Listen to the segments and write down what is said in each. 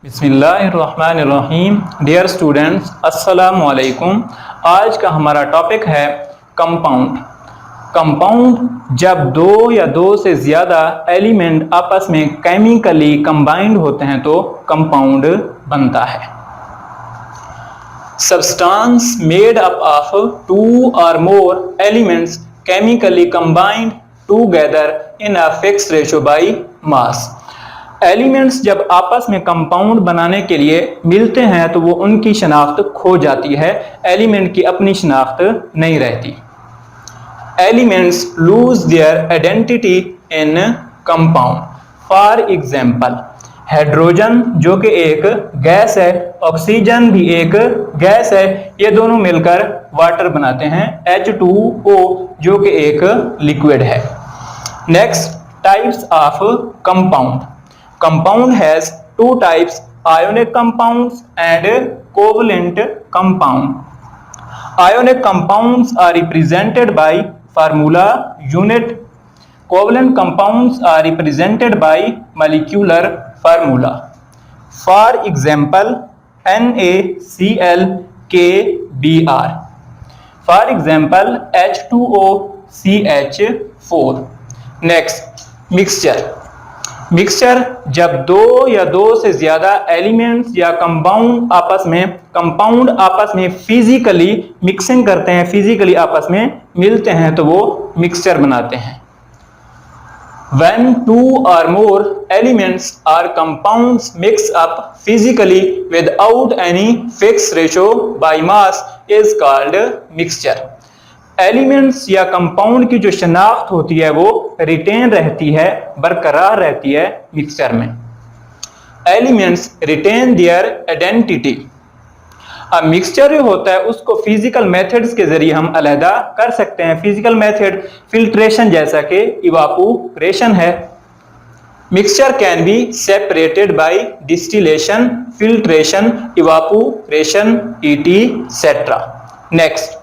बिस्मिल्लाहिर्रहमानिर्रहीम। Dear students, अस्सलामु अलैकुम। आज का हमारा टॉपिक है कंपाउंड। कंपाउंड जब दो या दो से ज़्यादा एलिमेंट आपस में केमिकली कंबाइंड होते हैं तो कंपाउंड बनता है। Substance made up of two और more elements chemically combined together in a fixed ratio by mass. Elements जब आपस में कंपाउंड बनाने के लिए मिलते हैं तो वो उनकी शनाख्त खो जाती है, एलिमेंट की अपनी शनाख्त नहीं रहती। Elements loose their identity in compound. For example, hydrogen जो कि एक गैस है, ऑक्सीजन भी एक गैस है, ये दोनों मिलकर वाटर बनाते हैं, H2O जो कि एक लिक्विड है। Next, types of compound. Compound has two types, ionic compounds and covalent compound. Ionic compounds are represented by formula unit. Covalent compounds are represented by molecular formula. For example, NaClKBr. For example, H2OCH4. Next, mixture. Mixture जब दो या दो से ज्यादा elements या compound आपस में physically mixing करते हैं, फिजिकली आपस में मिलते हैं तो वो मिक्सचर बनाते हैं। When two or more elements or compounds mix up physically without any fixed ratio by mass is called mixture. Elements या कंपाउंड की जो शनाख्त होती है वो रिटेन रहती है, बरकरार रहती है मिक्सचर में। Elements retain their identity. अब मिक्सचर जो होता है उसको फिजिकल मेथड्स के जरिए हम अलहदा कर सकते हैं। फिजिकल मेथड फिल्ट्रेशन जैसा कि इवापोरेशन है। Mixture can be separated bye distillation, filtration, evaporation, etc. Next,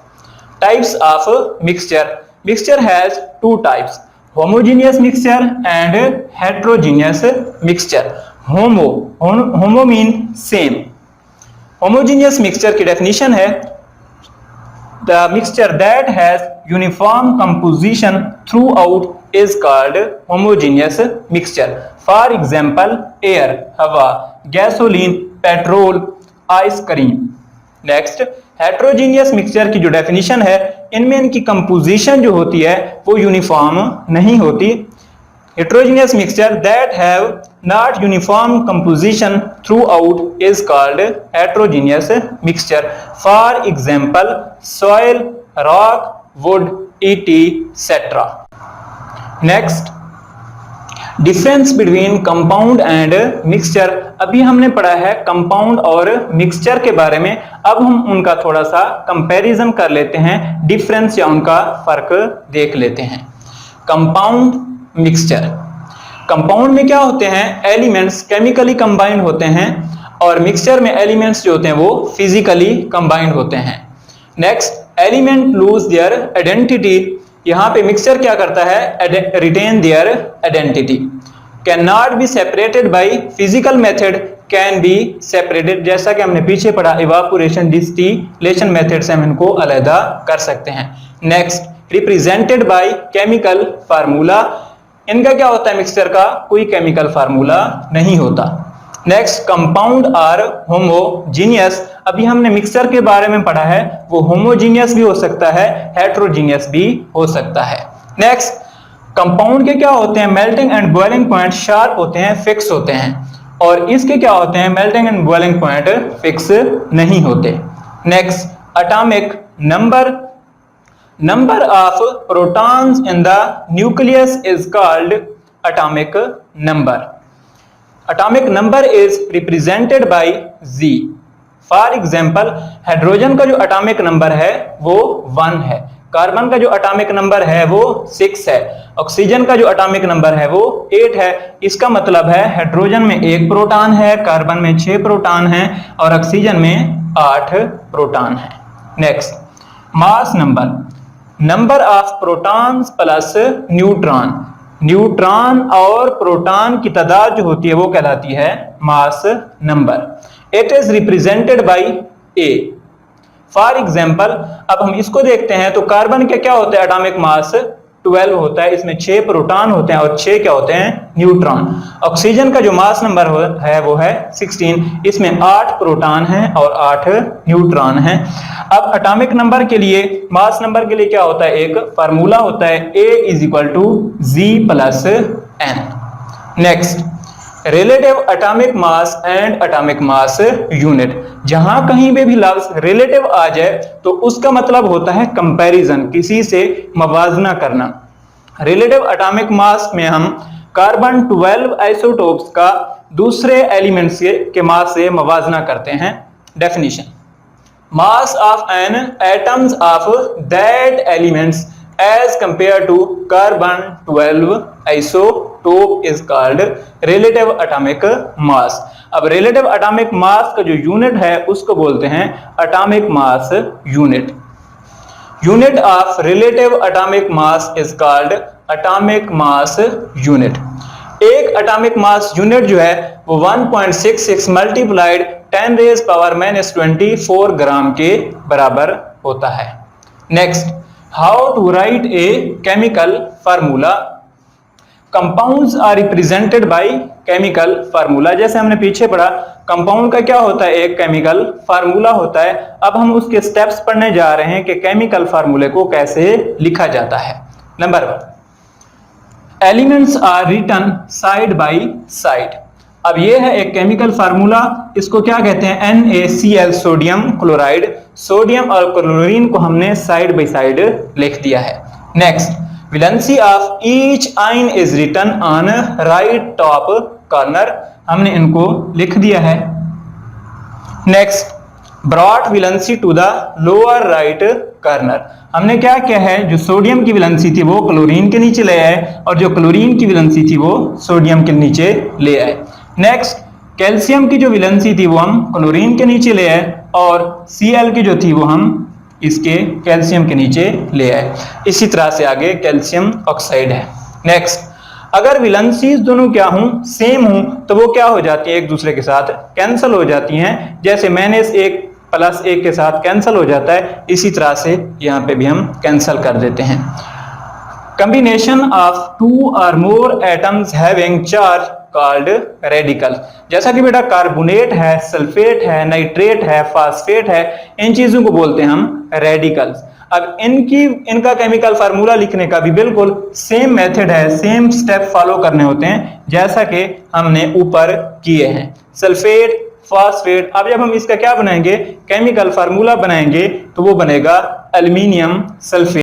types of mixture. Mixture has two types, homogeneous mixture and heterogeneous mixture. Homo mean same. Homogeneous mixture की definition है the mixture that has uniform composition throughout is called homogeneous mixture. For example, air, हवा, gasoline, petrol, ice cream. Next, heterogeneous mixture की जो definition है, इनमें इनकी composition जो होती है वो यूनिफॉर्म नहीं होती। Heterogeneous mixture that have not uniform composition through out is called heterogeneous mixture. For example, soil, rock, would, etc. Next, difference between compound and mixture. अभी हमने पढ़ा है कंपाउंड और मिक्सचर के बारे में, अब हम उनका थोड़ा सा कंपैरिजन कर लेते हैं, डिफरेंस या उनका फर्क देख लेते हैं। Compound, mixture. कंपाउंड में क्या होते हैं, एलिमेंट्स केमिकली कंबाइंड होते हैं और मिक्सचर में एलिमेंट्स जो होते हैं वो फिजिकली कंबाइंड होते हैं। Next, element lose their identity. यहाँ पे मिक्सचर क्या करता है, retain their identity. Can not be separated by physical method, can be separated, जैसा कि हमने पीछे पढ़ा इवापोरेशन, डिस्टिलेशन मेथड से हम इनको अलहदा कर सकते हैं। Next, represented by chemical formula. इनका क्या होता है, मिक्सचर का कोई केमिकल फार्मूला नहीं होता। Next, compound are homogeneous. अभी हमने मिक्सचर के बारे में पढ़ा है, वो होमोजीनियस भी हो सकता है, हेट्रोजीनियस भी हो सकता है। नेक्स्ट, कंपाउंड के क्या होते हैं, melting and boiling point sharp होते हैं, फिक्स होते हैं, और इसके क्या होते हैं, melting and boiling point fix नहीं होते। Next, atomic number. Number of protons in the nucleus is called atomic number. Atomic number is represented by Z. For example, hydrogen का जो एटॉमिक नंबर है वो 1 है, कार्बन का जो एटॉमिक नंबर है वो 6 है, ऑक्सीजन का जो एटॉमिक नंबर है वो 8 है। इसका मतलब है हाइड्रोजन में 1 प्रोटॉन है, कार्बन में 6 प्रोटॉन है और ऑक्सीजन में 8 प्रोटॉन है। Next, mass number. Number of protons plus neutron. Neutron और प्रोटॉन की तादाद जो होती है वो कहलाती है mass number. It is represented by A. For example अब हम इसको देखते हैं तो कार्बन के क्या होता है एटॉमिक मास 12 होता है, इसमें 6 प्रोटॉन होते हैं और 6 क्या होते हैं न्यूट्रॉन। ऑक्सीजन का जो मास नंबर है वो है 16, इसमें 8 प्रोटॉन हैं और 8 न्यूट्रॉन हैं। अब एटॉमिक नंबर के लिए मास नंबर के लिए क्या होता है, एक फार्मूला होता है A = G + N। Next relative atomic mass and atomic mass unit. जहां कहीं पे भी लफ्ज रिलेटिव आ जाए तो उसका मतलब होता है कंपैरिजन, किसी से मवाजना करना। रिलेटिव एटॉमिक मास में हम कार्बन 12 आइसोटोप्स का दूसरे एलिमेंट्स के मास से मवाजना करते हैं। Definition: mass of an atoms of that elements as compared to carbon 12 isotope is called relative atomic mass। अब relative atomic mass का जो यूनिट है उसको बोलते हैं atomic mass unit। unit of relative atomic mass is called atomic mass unit। एक atomic mass unit जो है वो 1.66 मल्टीप्लाइड 10⁻⁻24 ग्राम के बराबर होता है। Next, how to write a chemical formula. Compounds are represented by chemical formula. जैसे हमने पीछे पढ़ा कंपाउंड का क्या होता है, एक केमिकल फार्मूला होता है। अब हम उसके स्टेप्स पढ़ने जा रहे हैं कि केमिकल फार्मूले को कैसे लिखा जाता है। Number 1, elements are written side by side. अब ये है एक केमिकल फार्मूला, इसको क्या कहते हैं NaCl, सोडियम क्लोराइड। सोडियम और क्लोरीन को हमने साइड बाय साइड लिख दिया है। Next, valency of each ion is written on right top corner, हमने इनको लिख दिया है। Next, brought valency to the lower right corner, हमने क्या किया है, जो सोडियम की वैलेंसी थी वो क्लोरीन के नीचे ले आए और जो क्लोरीन की वैलेंसी थी वो सोडियम के नीचे ले आए। नेक्स्ट, कैल्शियम की जो वैलेंसी थी वो हम क्लोरीन के नीचे ले आए और Cl की जो थी वो हम इसके कैल्शियम के नीचे ले आए। इसी तरह से आगे कैल्शियम ऑक्साइड है। नेक्स्ट, अगर वैलेंसीज दोनों क्या हों, सेम हों, तो वो क्या हो जाती है, एक दूसरे के साथ कैंसिल हो जाती हैं। जैसे माइनस 1 + 1 के साथ कैंसिल हो जाता है, इसी तरह से यहाँ पे भी हम कैंसिल कर देते हैं। Combination of 2 or more atoms having charge called radical. जैसा कि बेटा कार्बोनेट है, सल्फेट है, नाइट्रेट है, फास्फेट है, इन चीजों को बोलते हैं हम रेडिकल्स। अब इनका केमिकल फार्मूला लिखने का भी बिल्कुल सेम मेथड है, सेम स्टेप फॉलो करने होते हैं जैसा कि हमने ऊपर किए हैं। सल्फेट, फास्फेट, अब जब हम इसका क्या बनाएंगे, केमिकल फार्मूला बनाएंगे तो वो बनेगा एल्युमिनियम सल्फेट।